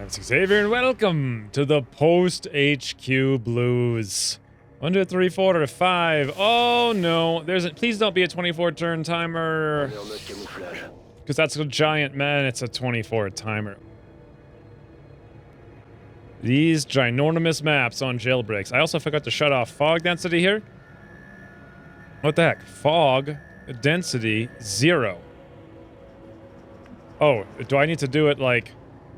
It's Xavier, and welcome to the post-HQ blues. 1, 2, 3, 4, or 5. Oh no, please don't be a 24-turn timer. Because that's a giant man, it's a 24 timer. These ginormous maps on jailbreaks. I also forgot to shut off fog density here. What the heck? Fog density 0. Oh, do I need to do it like...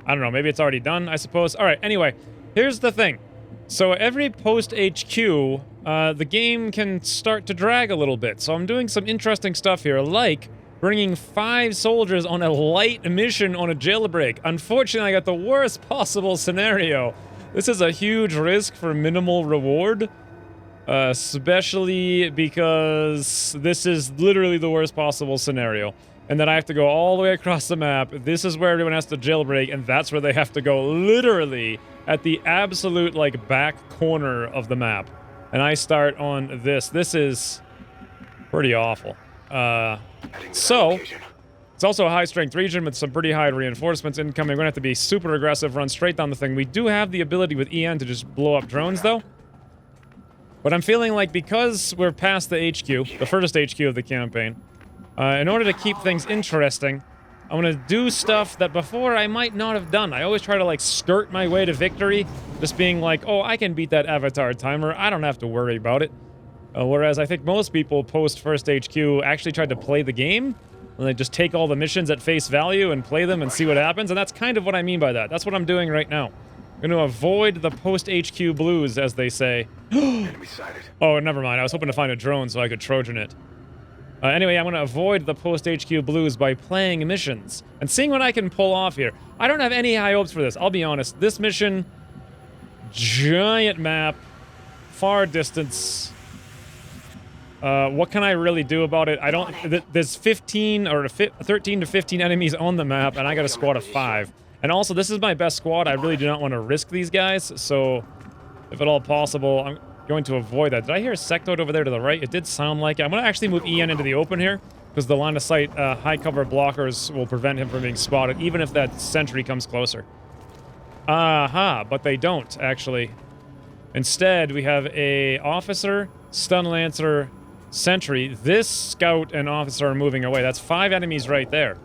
I don't know, maybe it's already done, I suppose. Alright, anyway, here's the thing. So every post-HQ, the game can start to drag a little bit. So I'm doing some interesting stuff here, like bringing 5 soldiers on a light mission on a jailbreak. Unfortunately, I got the worst possible scenario. This is a huge risk for minimal reward. Especially because this is literally the worst possible scenario. And then I have to go all the way across the map. This is where everyone has to jailbreak, and that's where they have to go literally at the absolute, like, back corner of the map. And I start on this. This is pretty awful. So, it's also a high-strength region with some pretty high reinforcements incoming. We're gonna have to be super aggressive, run straight down the thing. We do have the ability with EN to just blow up drones, though. But I'm feeling like because we're past the HQ, the first HQ of the campaign, in order to keep things interesting, I'm gonna do stuff that before I might not have done. I always try to, like, skirt my way to victory, just being like, oh, I can beat that avatar timer, I don't have to worry about it. Whereas I think most people post-first HQ actually tried to play the game, and they just take all the missions at face value and play them and see what happens, and that's kind of what I mean by that. That's what I'm doing right now. I'm gonna avoid the post-HQ blues, as they say. Oh, never mind, I was hoping to find a drone so I could Trojan it. Anyway, I'm going to avoid the post-HQ blues by playing missions and seeing what I can pull off here. I don't have any high hopes for this, I'll be honest. This mission, giant map, far distance. What can I really do about it? I don't... There's 15 or 13 to 15 enemies on the map, and I got a squad of 5. And also, this is my best squad. I really do not want to risk these guys, so if at all possible, I'm going to avoid that. Did I hear a sectoid over there to the right? It did sound like it. I'm going to actually move EN into the open here, because the line of sight high cover blockers will prevent him from being spotted, even if that sentry comes closer. Aha, but they don't, actually. Instead, we have a officer, stun lancer, sentry. This scout and officer are moving away. That's 5 enemies right there.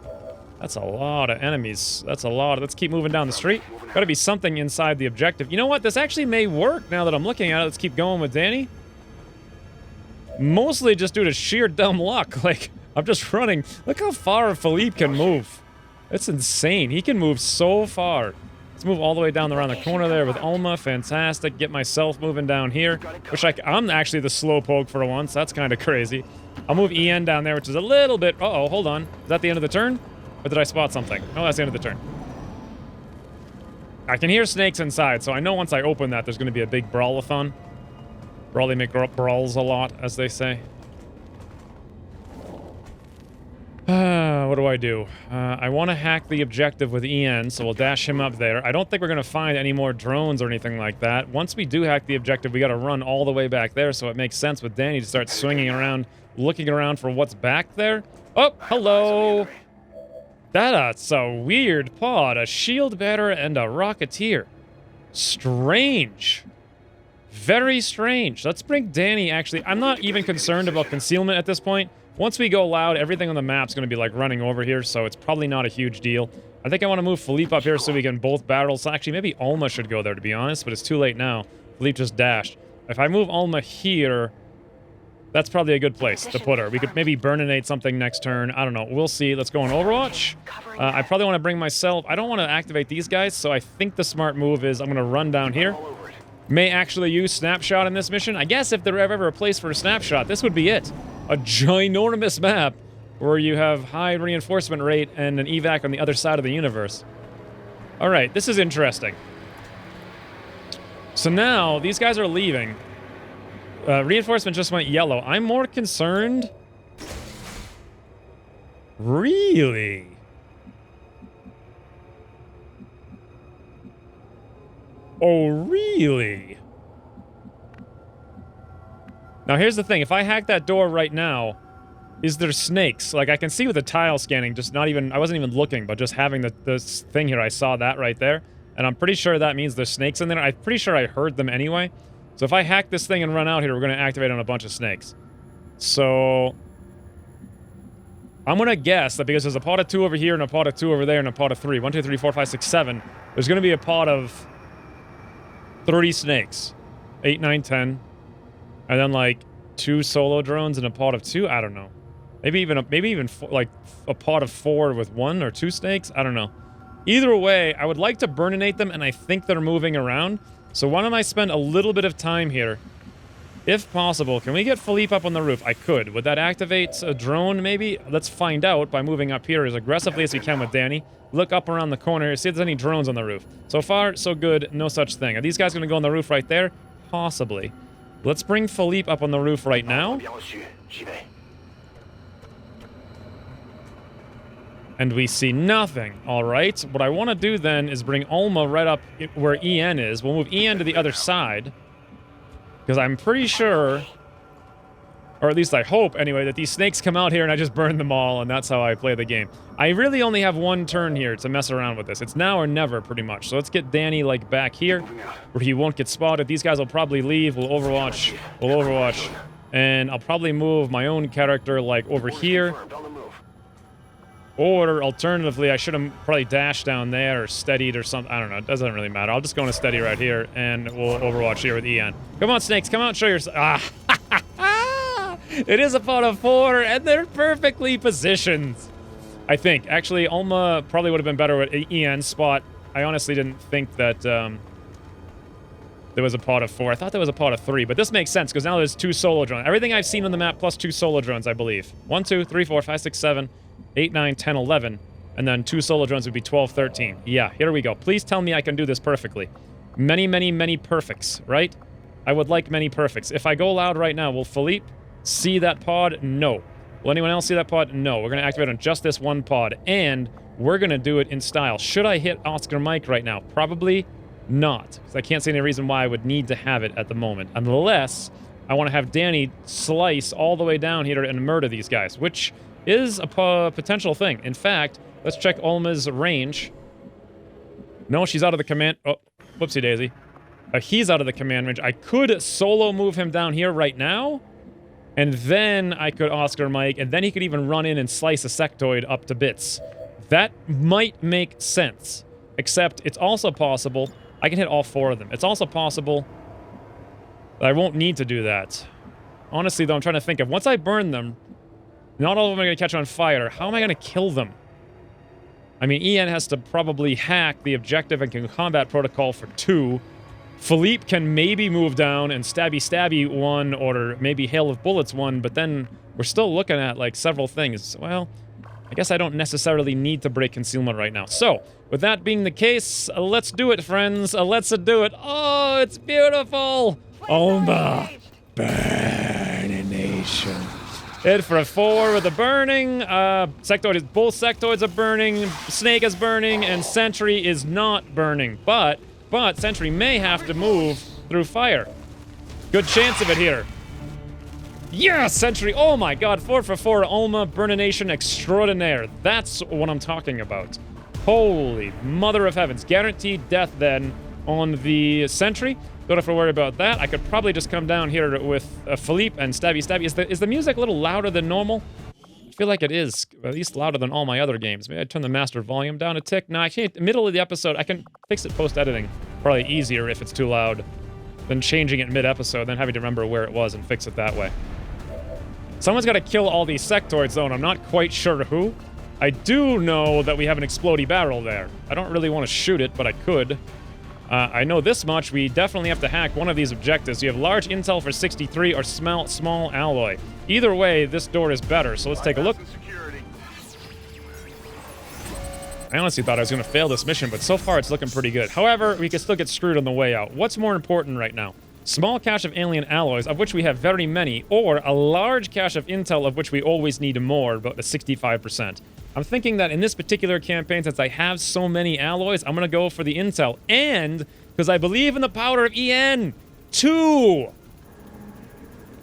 That's a lot of enemies. That's a lot. Let's keep moving down the street. Gotta be something inside the objective. You know what? This actually may work now that I'm looking at it. Let's keep going with Danny. Mostly just due to sheer dumb luck. Like, I'm just running. Look how far Philippe can move. It's insane. He can move so far. Let's move all the way down around the corner there with Alma. Fantastic. Get myself moving down here. I'm actually the slowpoke for once. That's kind of crazy. I'll move EN down there, which is a little bit... Uh-oh, hold on. Is that the end of the turn? Or did I spot something? Oh, that's the end of the turn. I can hear snakes inside, so I know once I open that, there's going to be a big brawl-a-thon. Brawly make brawls a lot, as they say. What do I do? I want to hack the objective with EN, so we'll dash him up there. I don't think we're going to find any more drones or anything like that. Once we do hack the objective, we got to run all the way back there, so it makes sense with Danny to start swinging around, looking around for what's back there. Oh, hello! That's a weird pod. A shield bearer and a rocketeer. Strange. Very strange. Let's bring Danny, actually. I'm not even concerned about concealment at this point. Once we go loud, everything on the map's going to be, like, running over here, so it's probably not a huge deal. I think I want to move Philippe up here so we can both battle. So actually, maybe Alma should go there, to be honest, but it's too late now. Philippe just dashed. If I move Alma here... That's probably a good place to put her. We could maybe burninate something next turn. I don't know. We'll see. Let's go on Overwatch. I probably want to bring myself... I don't want to activate these guys, so I think the smart move is I'm going to run down here. May actually use Snapshot in this mission. I guess if there ever a place for a Snapshot, this would be it. A ginormous map where you have high reinforcement rate and an evac on the other side of the universe. Alright, this is interesting. So now, these guys are leaving. Reinforcement just went yellow. I'm more concerned... Really? Oh, really? Now, here's the thing. If I hack that door right now, is there snakes? Like, I can see with the tile scanning, just not even... I wasn't even looking, but just having this thing here, I saw that right there. And I'm pretty sure that means there's snakes in there. I'm pretty sure I heard them anyway. So if I hack this thing and run out here, we're going to activate on a bunch of snakes. So I'm going to guess that because there's a pod of 2 over here and a pod of 2 over there and a pod of 3. 1, 2, 3, 4, 5, 6, 7. There's going to be a pod of 30 snakes. 8, 9, 10. And then like 2 solo drones and a pod of 2. I don't know. Maybe even like a pod of 4 with 1 or 2 snakes. I don't know. Either way, I would like to burninate them, and I think they're moving around. So why don't I spend a little bit of time here? If possible, can we get Philippe up on the roof? I could. Would that activate a drone, maybe? Let's find out by moving up here as aggressively as we can with Danny. Look up around the corner, see if there's any drones on the roof. So far, so good. No such thing. Are these guys going to go on the roof right there? Possibly. Let's bring Philippe up on the roof right now. And we see nothing. All right. What I want to do then is bring Alma right up where EN is. We'll move EN to the other side. Because I'm pretty sure, or at least I hope anyway, that these snakes come out here and I just burn them all, and that's how I play the game. I really only have 1 turn here to mess around with this. It's now or never, pretty much. So let's get Danny, like, back here, where he won't get spotted. These guys will probably leave. We'll overwatch. And I'll probably move my own character, like, over here. Or, alternatively, I should have probably dashed down there or steadied or something. I don't know. It doesn't really matter. I'll just go into steady right here, and we'll overwatch here with EN. Come on, snakes. Come out. Show yourself. Ah! It is a pod of 4, and they're perfectly positioned. I think. Actually, Alma probably would have been better with EN's spot. I honestly didn't think that there was a pod of 4. I thought there was a pod of 3, but this makes sense, because now there's 2 solo drones. Everything I've seen on the map plus 2 solo drones, I believe. 1, 2, 3, 4, 5, 6, 7... 8, 9, 10, 11, and then 2 solo drones would be 12, 13. Yeah, here we go. Please tell me I can do this perfectly. Many, many, many perfects, right? I would like many perfects. If I go loud right now, will Philippe see that pod? No. Will anyone else see that pod? No. We're going to activate on just this 1 pod, and we're going to do it in style. Should I hit Oscar Mike right now? Probably not, because I can't see any reason why I would need to have it at the moment, unless I want to have Danny slice all the way down here and murder these guys, which is a potential thing. In fact, let's check Alma's range. No, she's out of the command... Oh, whoopsie daisy. He's out of the command range. I could solo move him down here right now, and then I could Oscar Mike, and then he could even run in and slice a sectoid up to bits. That might make sense. Except, it's also possible... I can hit all 4 of them. It's also possible that I won't need to do that. Honestly, though, I'm trying to think of... Once I burn them... Not all of them are going to catch on fire. How am I going to kill them? I mean, EN has to probably hack the objective and combat protocol for 2. Philippe can maybe move down and stabby 1, or maybe hail of bullets 1, but then we're still looking at, like, several things. Well, I guess I don't necessarily need to break concealment right now. So, with that being the case, let's do it, friends. Let's do it. Oh, it's beautiful! Alma! Burnination. Hit for a 4 with a burning. Sectoid both sectoids are burning. Snake is burning, and Sentry is not burning. But Sentry may have to move through fire. Good chance of it here. Yeah, Sentry. Oh my God, 4 for 4. Alma burnination extraordinaire. That's what I'm talking about. Holy mother of heavens. Guaranteed death then on the Sentry. Don't have to worry about that. I could probably just come down here with Philippe and stabby. Is the music a little louder than normal? I feel like it is, at least louder than all my other games. Maybe I turn the master volume down a tick. No, I can't. Middle of the episode, I can fix it post-editing. Probably easier if it's too loud than changing it mid-episode, then having to remember where it was and fix it that way. Someone's got to kill all these sectoids, though, and I'm not quite sure who. I do know that we have an explodey barrel there. I don't really want to shoot it, but I could. I know this much. We definitely have to hack one of these objectives. You have large intel for 63 or small alloy. Either way, this door is better, so let's take a look. I honestly thought I was going to fail this mission, but so far it's looking pretty good. However, we can still get screwed on the way out. What's more important right now? Small cache of alien alloys, of which we have very many, or a large cache of intel, of which we always need more, about the 65%. I'm thinking that in this particular campaign, since I have so many alloys, I'm going to go for the intel. And, because I believe in the power of EN, 2!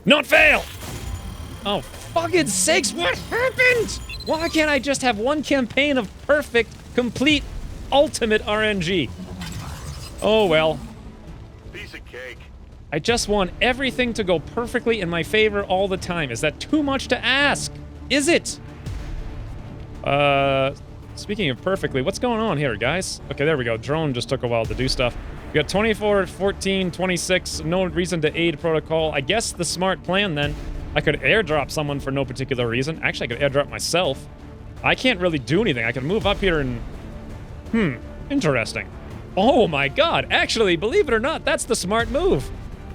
Not fail! Oh, fucking sakes, what happened? Why can't I just have one campaign of perfect, complete, ultimate RNG? Oh, well. Piece of cake. I just want everything to go perfectly in my favor all the time. Is that too much to ask? Is it? Speaking of perfectly, what's going on here, guys? Okay, there we go. Drone just took a while to do stuff. We got 24, 14, 26. No reason to aid protocol. I guess the smart plan, then. I could airdrop someone for no particular reason. Actually, I could airdrop myself. I can't really do anything. I can move up here and... interesting. Oh my god. Actually, believe it or not, that's the smart move.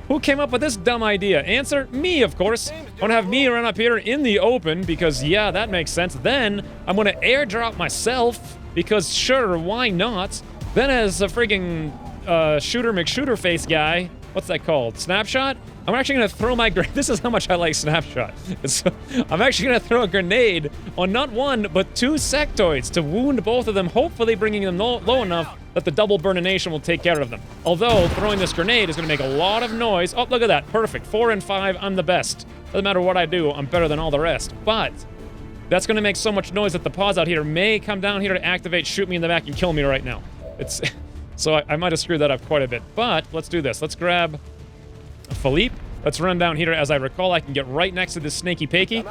Who came up with this dumb idea? Answer, me, of course. I want to have me run up here in the open because, yeah, that makes sense. Then, I'm going to airdrop myself because, sure, why not? Then as a friggin' shooter McShooterface guy, what's that called? Snapshot? I'm actually going to throw my... This is how much I like Snapshot. I'm actually going to throw a grenade on not one, but 2 sectoids to wound both of them, hopefully bringing them low enough that the double burnination will take care of them. Although, throwing this grenade is going to make a lot of noise. Oh, look at that. Perfect. 4 and 5, I'm the best. Doesn't matter what I do, I'm better than all the rest. But that's going to make so much noise that the pods out here may come down here to activate, shoot me in the back, and kill me right now. It's... So I might have screwed that up quite a bit. But let's do this. Let's grab Philippe. Let's run down here. As I recall, I can get right next to this snaky pakey.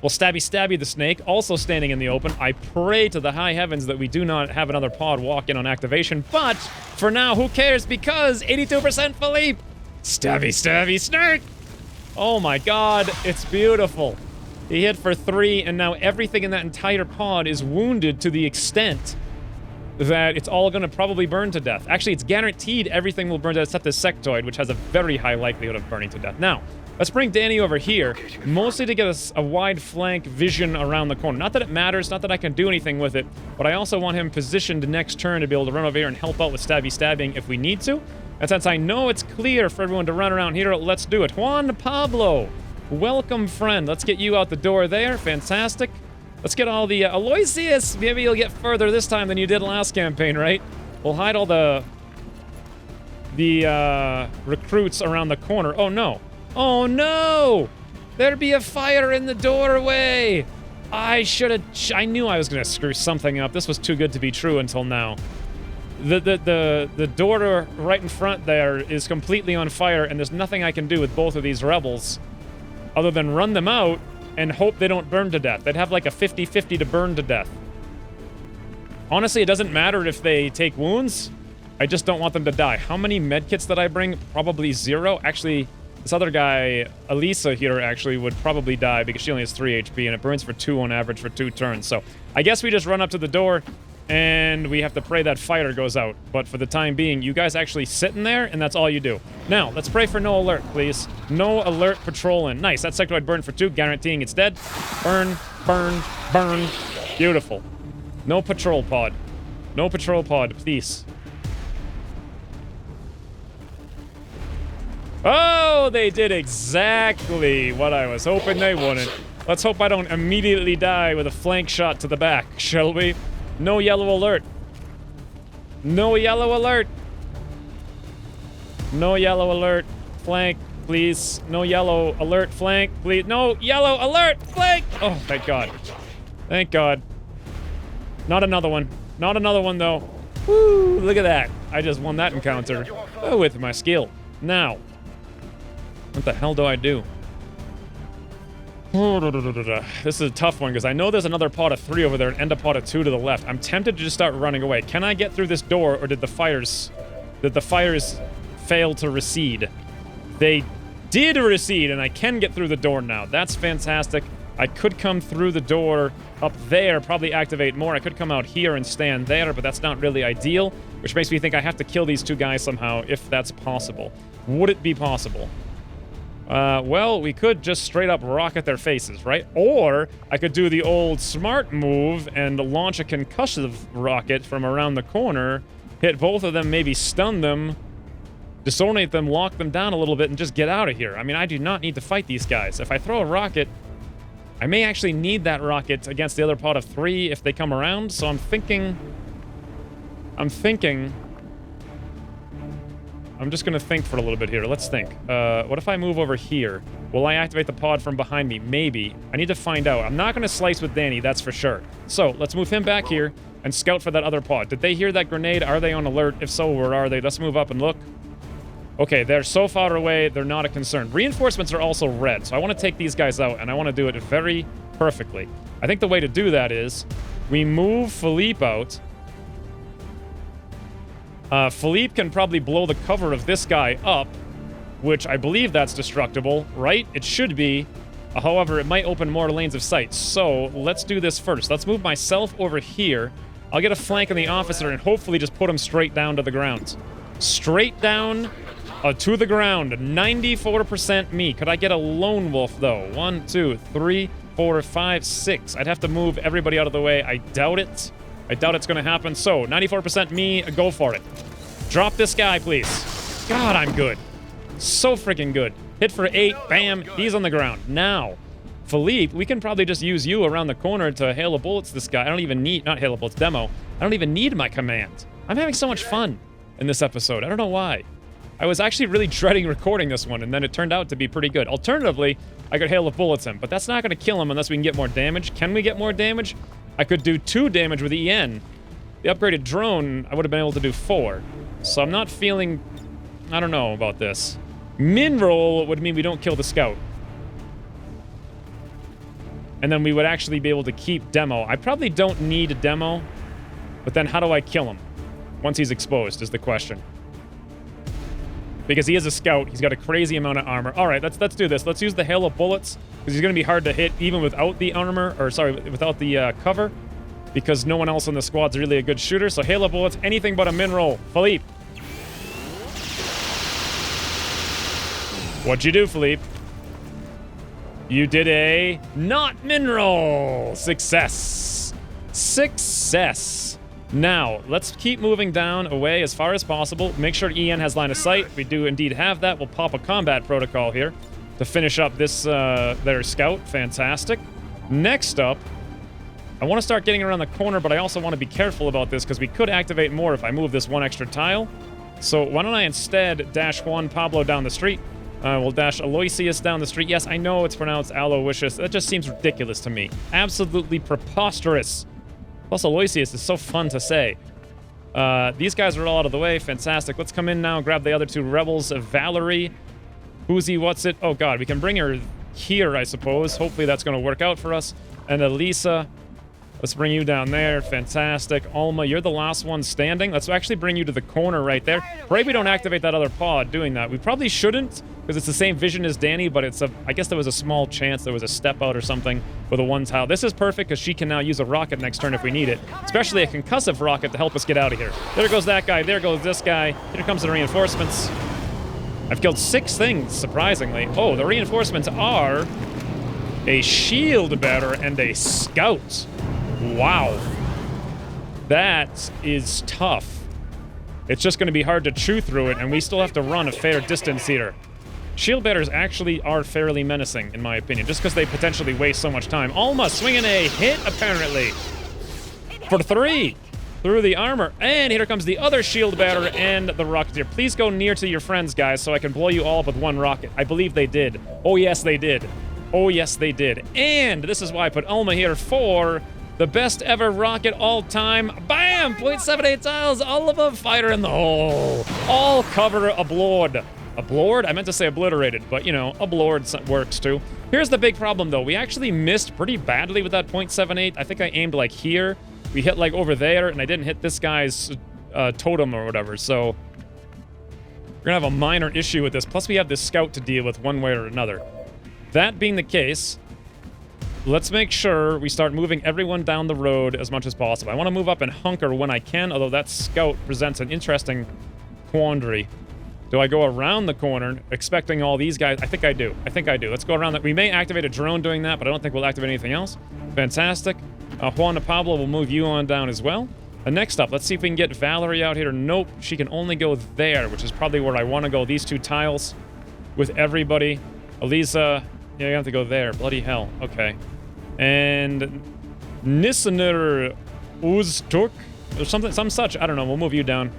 We'll stabby the snake, also standing in the open. I pray to the high heavens that we do not have another pod walk in on activation. But for now, who cares? Because 82% Philippe. Stabby snake. Oh my god, it's beautiful. He hit for 3, and now everything in that entire pod is wounded to the extent that it's all going to probably burn to death. Actually, it's guaranteed everything will burn to death except this sectoid, which has a very high likelihood of burning to death. Now, let's bring Danny over here, mostly to get us a wide flank vision around the corner. Not that it matters, not that I can do anything with it, but I also want him positioned next turn to be able to run over here and help out with stabbing if we need to. And since I know it's clear for everyone to run around here, let's do it. Juan Pablo, welcome, friend. Let's get you out the door there. Fantastic. Let's get all the Aloysius. Maybe you'll get further this time than you did last campaign, right? We'll hide all the recruits around the corner. Oh no! Oh no! There'd be a fire in the doorway. I knew I was gonna screw something up. This was too good to be true until now. The door right in front there is completely on fire, and there's nothing I can do with both of these rebels other than run them out and hope they don't burn to death. They'd have like a 50-50 to burn to death. Honestly, it doesn't matter if they take wounds. I just don't want them to die. How many medkits did I bring? Probably 0. Actually, this other guy, Elisa here, actually would probably die because she only has 3 HP and it burns for 2 on average for 2 turns. So I guess we just run up to the door and we have to pray that fire goes out. But for the time being, you guys actually sit in there and that's all you do. Now, let's pray for no alert, please. No alert patrolling. Nice, that sectoid burned for 2, guaranteeing it's dead. Burn, burn, burn. Beautiful. No patrol pod. No patrol pod, please. Oh, they did exactly what I was hoping they wouldn't. Let's hope I don't immediately die with a flank shot to the back, shall we? No yellow alert. No yellow alert. No yellow alert. Flank, please. No yellow alert. Flank, please. No yellow alert. Flank. Oh, thank God. Thank God. Not another one. Not another one, though. Woo, look at that. I just won that encounter with my skill. Now, what the hell do I do? This is a tough one because I know there's another pod of 3 over there and a pod of 2 to the left. I'm tempted to just start running away. Can I get through this door, or did the fires fail to recede? They did recede, and I can get through the door now. That's fantastic. I could come through the door up there, probably activate more. I could come out here and stand there, but that's not really ideal, which makes me think I have to kill these 2 guys somehow, if that's possible. Would it be possible? Well, we could just straight up rocket their faces, right? Or I could do the old smart move and launch a concussive rocket from around the corner, hit both of them, maybe stun them, disorient them, lock them down a little bit, and just get out of here. I mean, I do not need to fight these guys. If I throw a rocket, I may actually need that rocket against the other pod of 3 if they come around, so I'm thinking... I'm just going to think for a little bit here. Let's think. What if I move over here? Will I activate the pod from behind me? Maybe. I need to find out. I'm not going to slice with Danny, that's for sure. So, let's move him back here and scout for that other pod. Did they hear that grenade? Are they on alert? If so, where are they? Let's move up and look. Okay, they're so far away, they're not a concern. Reinforcements are also red, so I want to take these guys out, and I want to do it very perfectly. I think the way to do that is we move Philippe out. Philippe can probably blow the cover of this guy up, which I believe that's destructible, right? It should be. However, it might open more lanes of sight. So let's do this first. Let's move myself over here. I'll get a flank on the officer and hopefully just put him straight down to the ground. Straight down to the ground. 94% me. Could I get a lone wolf, though? 1, 2, 3, 4, 5, 6. I'd have to move everybody out of the way. I doubt it. I doubt it's going to happen. So, 94% me, go for it. Drop this guy, please. God, I'm good. So freaking good. Hit for 8, bam, he's on the ground. Now, Philippe, we can probably just use you around the corner to hail of bullets this guy. I don't even need, not hail of bullets, demo. I don't even need my command. I'm having so much fun in this episode. I don't know why. I was actually really dreading recording this one, and then it turned out to be pretty good. Alternatively, I could hail of bullets him, but that's not going to kill him unless we can get more damage. Can we get more damage? I could do 2 damage with EN. The upgraded drone, I would have been able to do 4. So I'm not feeling... I don't know about this. Min roll would mean we don't kill the scout. And then we would actually be able to keep demo. I probably don't need a demo, but then how do I kill him? Once he's exposed is the question. Because he is a scout, he's got a crazy amount of armor. All right, let's do this. Let's use the hail of bullets, because he's going to be hard to hit even without the armor, or sorry, without the cover, because no one else in the squad's really a good shooter. So hail of bullets, anything but a min roll. Philippe. What'd you do, Philippe? You did a not min roll. Success. Success. Now, let's keep moving down away as far as possible. Make sure EN has line of sight. We do indeed have that. We'll pop a combat protocol here to finish up this, their scout. Fantastic. Next up, I want to start getting around the corner, but I also want to be careful about this because we could activate more if I move this one extra tile. So why don't I instead dash Juan Pablo down the street? We'll dash Aloysius down the street. Yes, I know it's pronounced Aloysius. That just seems ridiculous to me. Absolutely preposterous. Plus, Aloysius is so fun to say. These guys are all out of the way. Fantastic. Let's come in now and grab the other 2 rebels. Valerie. Who's he? What's it? Oh, God. We can bring her here, I suppose. Hopefully that's going to work out for us. And Elisa. Let's bring you down there. Fantastic. Alma, you're the last one standing. Let's actually bring you to the corner right there. Pray we don't activate that other pod doing that. We probably shouldn't, because it's the same vision as Danny, but it's a... I guess there was a small chance there was a step out or something with a 1 tile. This is perfect, because she can now use a rocket next turn if we need it. Especially a concussive rocket to help us get out of here. There goes that guy. There goes this guy. Here comes the reinforcements. I've killed 6 things, surprisingly. Oh, the reinforcements are a shield bearer and a scout. Wow. That is tough. It's just going to be hard to chew through it, and we still have to run a fair distance here. Shield bearers actually are fairly menacing, in my opinion, just because they potentially waste so much time. Alma swinging a hit, apparently. For 3. Through the armor. And here comes the other shield bearer and the rocketeer. Please go near to your friends, guys, so I can blow you all up with 1 rocket. I believe they did. Oh, yes, they did. Oh, yes, they did. And this is why I put Alma here for... the best ever rocket all time. Bam! 0.78 tiles, all of them. Fire in the hole. All cover ablored. Ablored? I meant to say obliterated, but you know, ablored works too. Here's the big problem though. We actually missed pretty badly with that 0.78. I think I aimed like here. We hit like over there, and I didn't hit this guy's totem or whatever, so we're gonna have a minor issue with this. Plus we have this scout to deal with one way or another. That being the case, let's make sure we start moving everyone down the road as much as possible. I want to move up and hunker when I can, although that scout presents an interesting quandary. Do I go around the corner expecting all these guys? I think I do. I think I do. Let's go around that. We may activate a drone doing that, but I don't think we'll activate anything else. Fantastic. Juan Pablo will move you on down as well. And next up, let's see if we can get Valerie out here. Nope. She can only go there, which is probably where I want to go. These 2 tiles with everybody. Elisa... yeah, you have to go there. Bloody hell. Okay. And Nissener Uzturk or something, some such. I don't know. We'll move you down.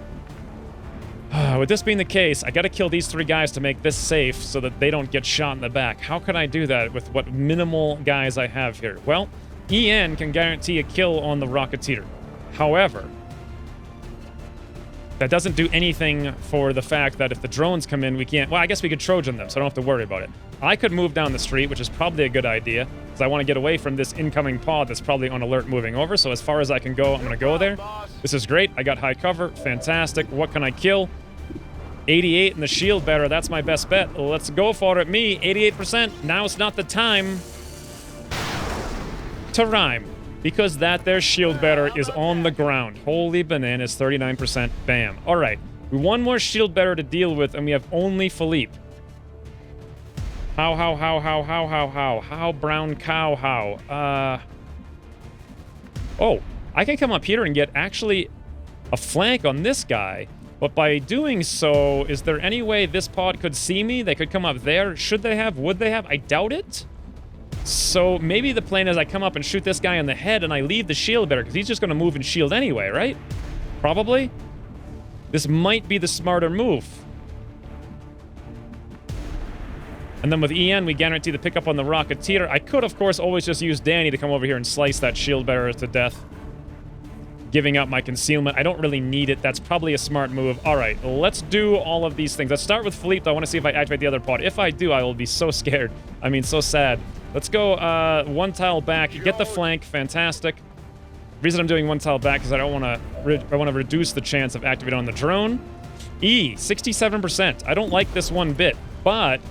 With this being the case, I gotta kill these 3 guys to make this safe so that they don't get shot in the back. How can I do that with what minimal guys I have here? Well, EN can guarantee a kill on the Rocketeer. However, that doesn't do anything for the fact that if the drones come in, we can't... Well, I guess we could Trojan them, so I don't have to worry about it. I could move down the street, which is probably a good idea, because I want to get away from this incoming pod that's probably on alert moving over. So as far as I can go, I'm going to go there. This is great. I got high cover. Fantastic. What can I kill? 88 in the shield bearer. That's my best bet. Let's go for it. Me, 88%. Now's not the time to rhyme, because that there shield bearer is on the ground. Holy bananas, 39%. Bam. All right. One more shield bearer to deal with, and we have only Philippe. How, brown cow, how? Oh, I can come up here and get actually a flank on this guy, but by doing so, is there any way this pod could see me? They could come up there. Should they have? Would they have? I doubt it. So maybe the plan is I come up and shoot this guy in the head and I leave the shield bearer, because he's just going to move and shield anyway, right? Probably. This might be the smarter move. And then with EN, we guarantee the pickup on the Rocketeer. I could, of course, always just use Danny to come over here and slice that shield bearer to death, giving up my concealment. I don't really need it. That's probably a smart move. All right, let's do all of these things. Let's start with Philippe. I want to see if I activate the other pod. If I do, I will be so scared. I mean, so sad. Let's go 1 tile back. Get the flank. Fantastic. The reason I'm doing 1 tile back is I don't want to reduce the chance of activating on the drone. 67%. I don't like this one bit, but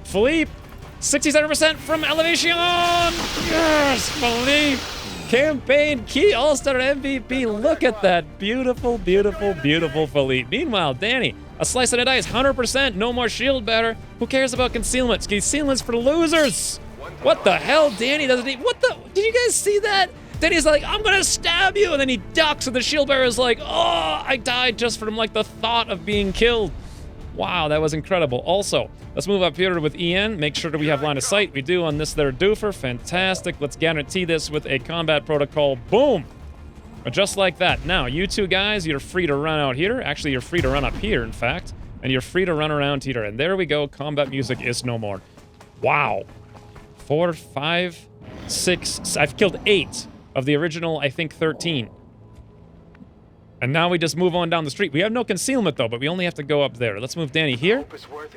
Philippe, 67% from elevation. Yes, Philippe. Campaign key all-star MVP. Look at that beautiful, beautiful, beautiful Philippe. Meanwhile, Danny, a slice of the dice, 100%. No more shield bearer. Who cares about concealments? Concealments for losers. What the hell? Danny doesn't need... What the... Did you guys see that? Danny's like, I'm gonna stab you, and then he ducks, and the shield bearer is like, oh, I died just from like the thought of being killed. Wow, that was incredible. Also, let's move up here with EN. Make sure that we have line of sight. We do on this there doofer. Fantastic. Let's guarantee this with a combat protocol. Boom. Just like that. Now, you 2 guys, you're free to run out here. Actually, you're free to run up here, in fact. And you're free to run around here. And there we go. Combat music is no more. Wow. 4, 5, 6. I've killed 8 of the original, I think, 13. And now we just move on down the street. We have no concealment, though, but we only have to go up there. Let's move Danny here.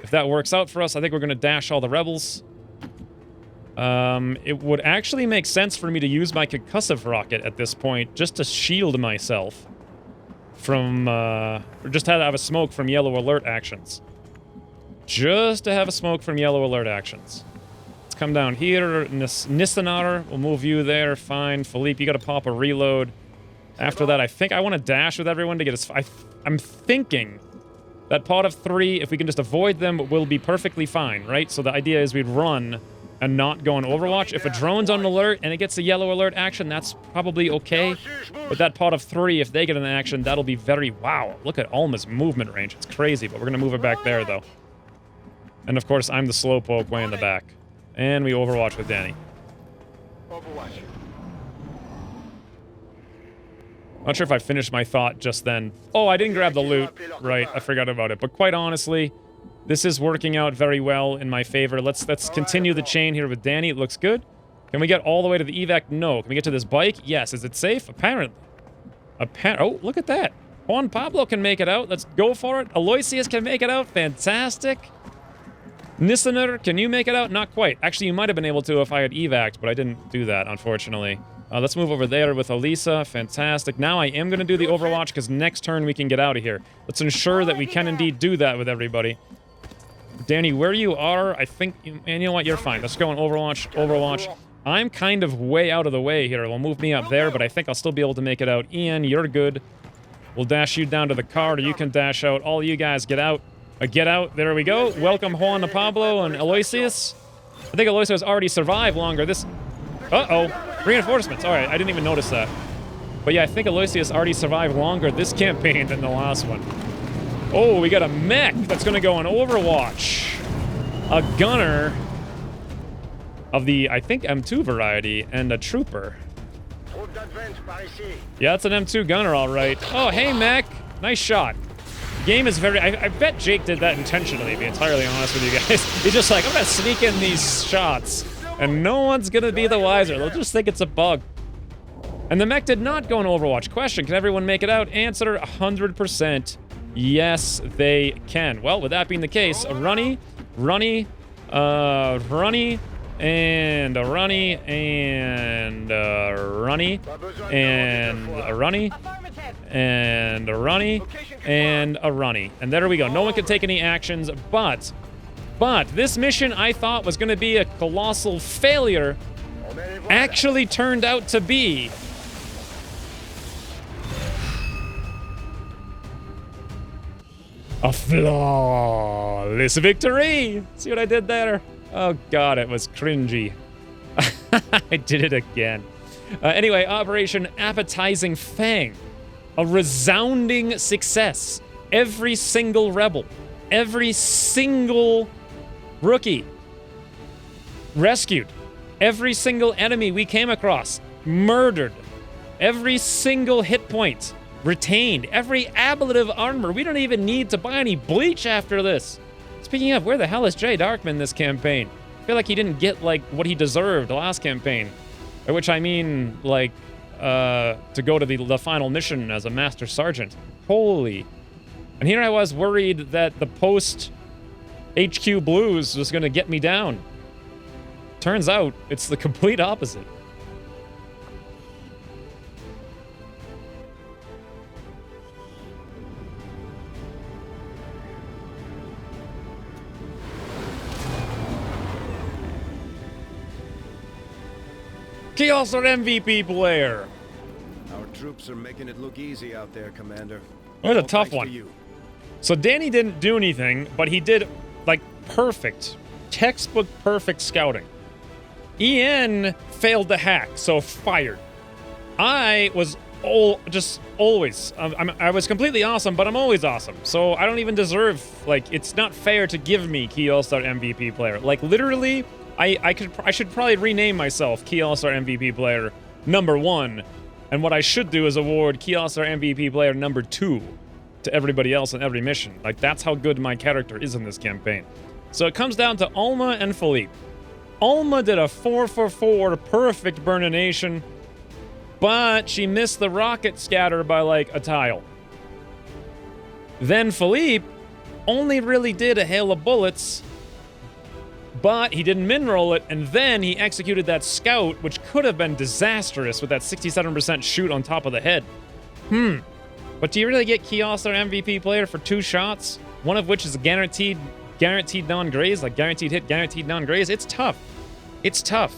If that works out for us, I think we're going to dash all the rebels. It would actually make sense for me to use my concussive rocket at this point, just to shield myself from, or just to have a smoke from yellow alert actions. Just to have a smoke from yellow alert actions. Let's come down here. Nissanar, we'll move you there. Fine. Philippe, you got to pop a reload. After that, I think I want to dash with everyone to get us... I'm thinking that pod of 3, if we can just avoid them, will be perfectly fine, right? So the idea is we'd run and not go on Overwatch. If a drone's on alert and it gets a yellow alert action, that's probably okay. But that pod of 3, if they get an action, that'll be very... Wow, look at Alma's movement range. It's crazy, but we're going to move it back there, though. And, of course, I'm the slowpoke way in the back. And we Overwatch with Danny. Overwatch. Not sure if I finished my thought just then. Oh, I didn't grab the loot. Right, I forgot about it. But quite honestly, this is working out very well in my favor. Let's continue the chain here with Danny. It looks good. Can we get all the way to the evac? No. Can we get to this bike? Yes. Is it safe? Apparently. Oh, look at that. Juan Pablo can make it out. Let's go for it. Aloysius can make it out. Fantastic. Nissaner, can you make it out? Not quite. Actually, you might have been able to if I had evac, but I didn't do that, unfortunately. Let's move over there with Elisa. Fantastic. Now I am going to do the Overwatch because next turn we can get out of here. Let's ensure that we can indeed do that with everybody. Danny, where you are, I think... And you know what? You're fine. Let's go on Overwatch. Overwatch. I'm kind of way out of the way here. We'll move me up there, but I think I'll still be able to make it out. Ian, you're good. We'll dash you down to the card, or you can dash out. All you guys get out. Get out. There we go. Welcome Juan to Pablo and Aloysius. I think Aloysius already survived longer. This... Uh-oh. Reinforcements. All right, I didn't even notice that. But yeah, I think Aloysius already survived longer this campaign than the last one. Oh, we got a mech that's going to go on Overwatch. A gunner of the, I think, M2 variety, and a trooper. Yeah, that's an M2 gunner, all right. Oh, hey, mech. Nice shot. game is very... I bet Jake did that intentionally, to be entirely honest with you guys. He's just like, I'm gonna sneak in these shots, and no one's gonna be the wiser. They'll just think it's a bug. And the mech did not go in Overwatch. Question, can everyone make it out? Answer, 100%. Yes, they can. Well, with that being the case, a runny, runny, runny, and a runny, and a runny, and a runny, and a runny, and a runny. And there we go. No one can take any actions, but this mission I thought was going to be a colossal failure actually turned out to be a flawless victory. See what I did there? Oh god, it was cringy. I did it again. Anyway, Operation Appetizing Fang. A resounding success. Every single rebel, every single rookie rescued. Every single enemy we came across murdered. Every single hit point retained. Every ablative armor. We don't even need to buy any bleach after this. Speaking of, where the hell is Jay Darkman this campaign? I feel like he didn't get, like, what he deserved last campaign. By which I mean, like, to go to the final mission as a Master Sergeant. Holy. And here I was worried that the post-HQ Blues was going to get me down. Turns out, it's the complete opposite. Chaos or MVP player. Our troops are making it look easy out there, Commander. That's a All tough thanks to one. you. So Danny didn't do anything, but he did, like, perfect, textbook perfect scouting. Ian failed to hack, so fired. I was always, I was completely awesome, but I'm always awesome. So I don't even deserve, like, it's not fair to give me Key All-Star MVP player. Like, literally, I should probably rename myself Key All-Star MVP player #1, and what I should do is award Key All-Star MVP player #2 to everybody else in every mission. Like, that's how good my character is in this campaign. So it comes down to Alma and Philippe. Alma did a 4-for-4 perfect burnination, but she missed the rocket scatter by, like, a tile. Then Philippe only really did a hail of bullets, but he didn't min-roll it, and then he executed that scout, which could have been disastrous with that 67% shoot on top of the head. But do you really get Key All-Star MVP player for 2 shots? One of which is a guaranteed non-graze, like guaranteed hit, guaranteed non-graze? It's tough. It's tough.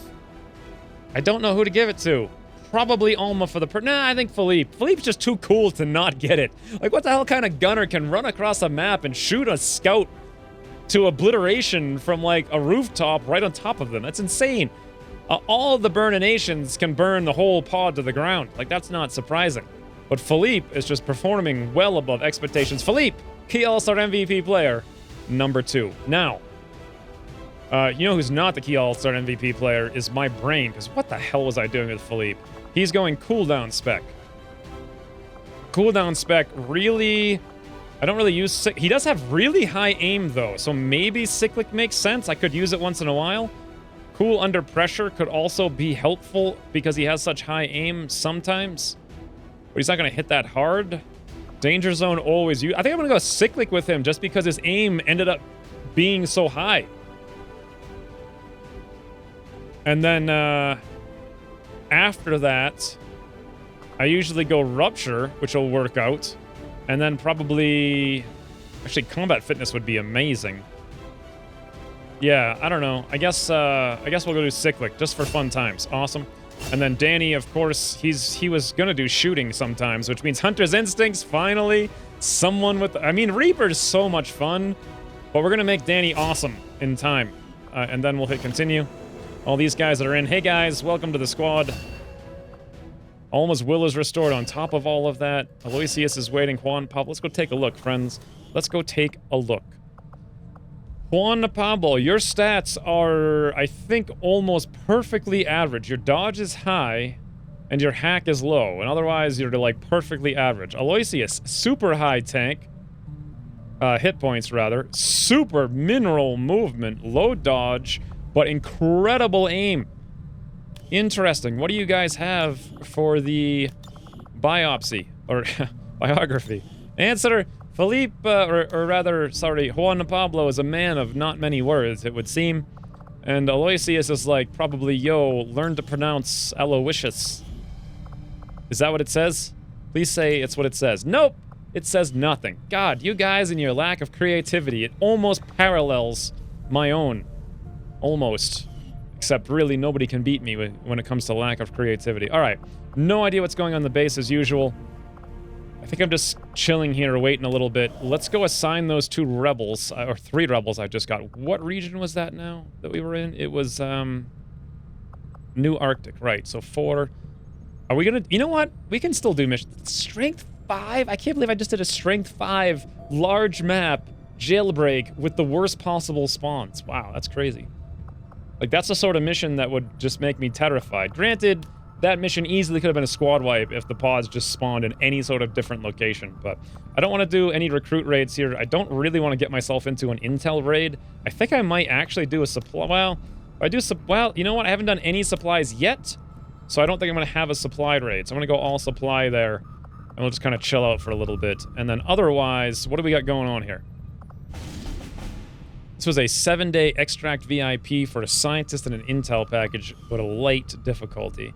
I don't know who to give it to. Probably Alma for the Nah, I think Philippe. Philippe's just too cool to not get it. Like, what the hell kind of gunner can run across a map and shoot a scout to obliteration from, like, a rooftop right on top of them? That's insane. All of the burninations can burn the whole pod to the ground. Like, that's not surprising. But Philippe is just performing well above expectations. Philippe, Key All-Star MVP player #2. Now, you know who's not the Key All-Star MVP player is my brain, because what the hell was I doing with Philippe? He's going cooldown spec. Cooldown spec really... I don't really use... He does have really high aim, though, so maybe cyclic makes sense. I could use it once in a while. Cool under pressure could also be helpful because he has such high aim sometimes. But he's not going to hit that hard. Danger zone always use... I think I'm going to go cyclic with him just because his aim ended up being so high. And then, after that, I usually go Rupture, which will work out. And then probably... Actually, Combat Fitness would be amazing. Yeah, I don't know. I guess we'll go do Cyclic, just for fun times. Awesome. And then Danny, of course, he was gonna do shooting sometimes, which means Hunter's Instincts, finally. Someone with... I mean, Reaper's so much fun, but we're gonna make Danny awesome in time. And then we'll hit continue. All these guys that are in. Hey guys, welcome to the squad. Alma's will is restored on top of all of that. Aloysius is waiting. Juan Pablo. Let's go take a look, friends. Let's go take a look. Juan Pablo, your stats are, I think, almost perfectly average. Your dodge is high, and your hack is low. And otherwise, you're, like, perfectly average. Aloysius, super high tank. hit points, rather. Super mineral movement, low dodge, but incredible aim. Interesting. What do you guys have for the biopsy? Or biography? Answer, Felipe, or rather, sorry, Juan Pablo is a man of not many words, it would seem. And Aloysius is like, probably, yo, learn to pronounce Aloysius. Is that what it says? Please say it's what it says. Nope! It says nothing. God, you guys and your lack of creativity, it almost parallels my own. Almost. Except really nobody can beat me when it comes to lack of creativity. Alright, no idea what's going on in the base as usual. I think I'm just chilling here, waiting a little bit. Let's go assign those 2 rebels, or 3 rebels I just got. What region was that now that we were in? It was, New Arctic, right, so 4. Are we gonna, you know what? We can still do missions. Strength 5? I can't believe I just did a Strength 5 large map jailbreak with the worst possible spawns. Wow, that's crazy. Like, that's the sort of mission that would just make me terrified. Granted, that mission easily could have been a squad wipe if the pods just spawned in any sort of different location, but I don't want to do any recruit raids here. I don't really want to get myself into an intel raid. I think I might actually do a supply... Well, well, you know what? I haven't done any supplies yet, so I don't think I'm going to have a supply raid. So I'm going to go all supply there, and we'll just kind of chill out for a little bit. And then otherwise, what do we got going on here? This was a 7-day extract VIP for a scientist and an intel package with a light difficulty.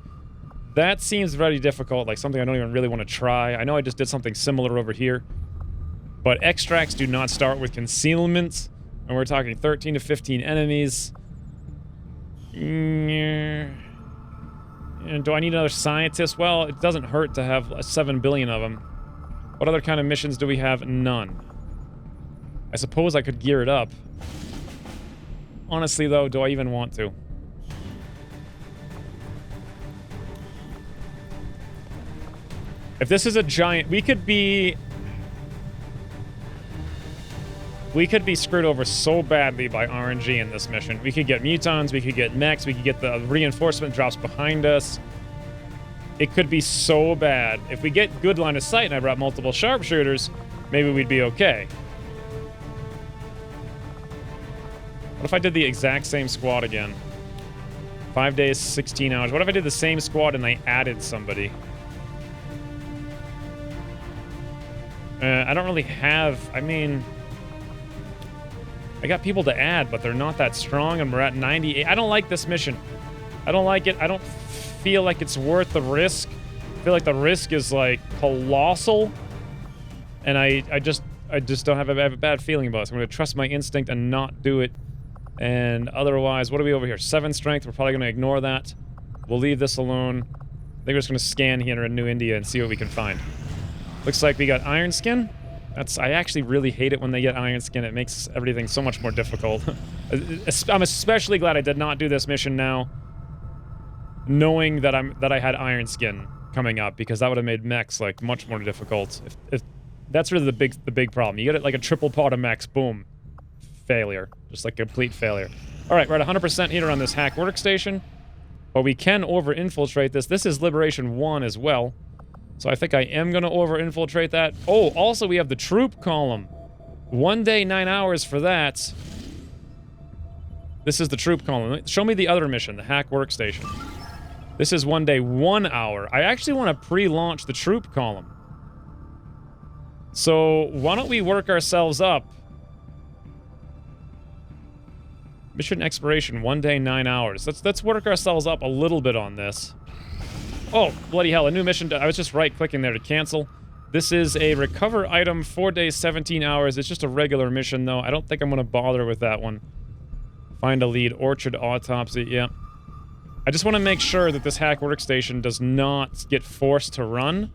That seems very difficult, like something I don't even really want to try. I know I just did something similar over here. But extracts do not start with concealment. And we're talking 13 to 15 enemies. And do I need another scientist? Well, it doesn't hurt to have 7 billion of them. What other kind of missions do we have? None. I suppose I could gear it up. Honestly, though, do I even want to? If this is a giant... We could be screwed over so badly by RNG in this mission. We could get mutons, we could get mechs, we could get the reinforcement drops behind us. It could be so bad. If we get good line of sight and I brought multiple sharpshooters, maybe we'd be okay. What if I did the exact same squad again? 5 days, 16 hours. What if I did the same squad and I added somebody? I don't really have... I mean... I got people to add, but they're not that strong, and we're at 98. I don't like this mission. I don't like it. I don't feel like it's worth the risk. I feel like the risk is, like, colossal. And I just don't have a bad feeling about it. So I'm going to trust my instinct and not do it. And otherwise, what are we over here? 7 strength. We're probably going to ignore that. We'll leave this alone. I think we're just going to scan here in New India and see what we can find. Looks like we got Iron Skin. I actually really hate it when they get Iron Skin. It makes everything so much more difficult. I'm especially glad I did not do this mission now, knowing that I had Iron Skin coming up, because that would have made mechs like much more difficult. If that's really the big problem. You get it like a triple pot of mechs, boom, failure, just like complete failure. All right, we're at 100% here on this hack workstation, but we can over-infiltrate this. This is Liberation 1 as well. So I think I am going to over-infiltrate that. Oh, also we have the troop column. 1 day, 9 hours for that. This is the troop column. Show me the other mission, the hack workstation. This is 1 day, 1 hour. I actually want to pre-launch the troop column. So why don't we work ourselves up? Mission expiration, 1 day, 9 hours. Let's work ourselves up a little bit on this. Oh, bloody hell, a new mission. I was just right-clicking there to cancel. This is a recover item, 4 days, 17 hours. It's just a regular mission, though. I don't think I'm going to bother with that one. Find a lead. Orchard autopsy, yeah. I just want to make sure that this hack workstation does not get forced to run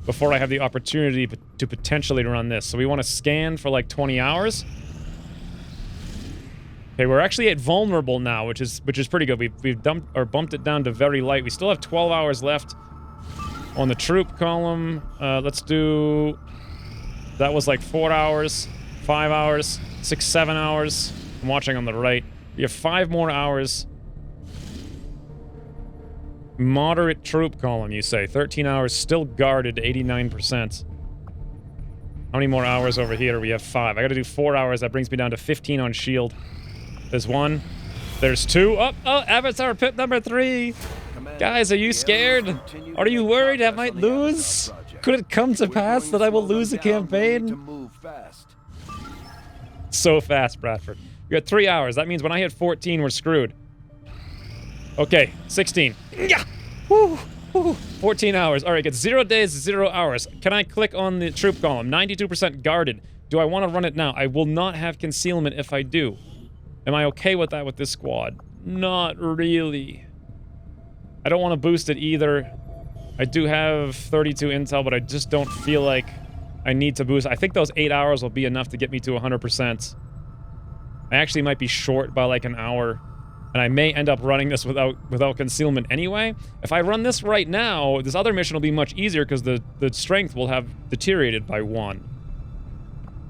before I have the opportunity to potentially run this. So we want to scan for like 20 hours. Okay, we're actually at vulnerable now, which is pretty good. We've bumped it down to very light. We still have 12 hours left on the troop column. Let's do... That was like 4 hours, 5 hours, 6, 7 hours. I'm watching on the right. We have 5 more hours. Moderate troop column, you say. 13 hours, still guarded, 89%. How many more hours over here? We have 5. I gotta do 4 hours. That brings me down to 15 on shield. There's 1. There's 2. Oh, Avatar pit number 3. Guys, are you scared? Are you worried I might lose? Could it come to pass that I will lose the campaign? So fast, Bradford. We got 3 hours. That means when I hit 14, we're screwed. Okay, 16. Yeah! Woo! 14 hours. All right, it's 0 days, 0 hours. Can I click on the troop column? 92% guarded. Do I want to run it now? I will not have concealment if I do. Am I okay with that with this squad? Not really. I don't want to boost it either. I do have 32 intel, but I just don't feel like I need to boost. I think those 8 hours will be enough to get me to 100%. I actually might be short by like an hour. And I may end up running this without concealment anyway. If I run this right now, this other mission will be much easier because the strength will have deteriorated by 1.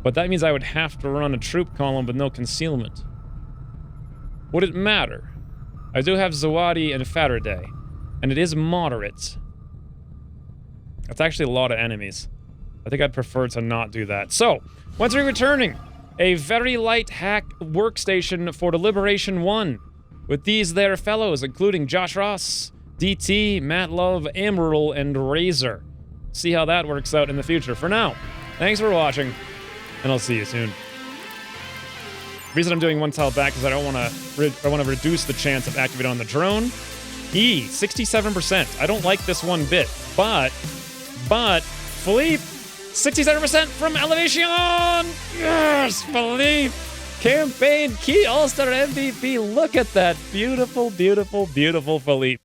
But that means I would have to run a troop column with no concealment. Would it matter? I do have Zawadi and Faraday, and it is moderate. That's actually a lot of enemies. I think I'd prefer to not do that. So, once we're returning, a very light hack workstation for Deliberation 1. With these there fellows, including Josh Ross, DT, Matt Love, Emerald, and Razor. See how that works out in the future. For now, thanks for watching, and I'll see you soon. The reason I'm doing 1 tile back is I want to reduce the chance of activating on the drone. 67%. I don't like this one bit, but Philippe, 67% from Elevation! Yes, Philippe! Campaign key All-Star MVP. Look at that beautiful, beautiful, beautiful Philippe.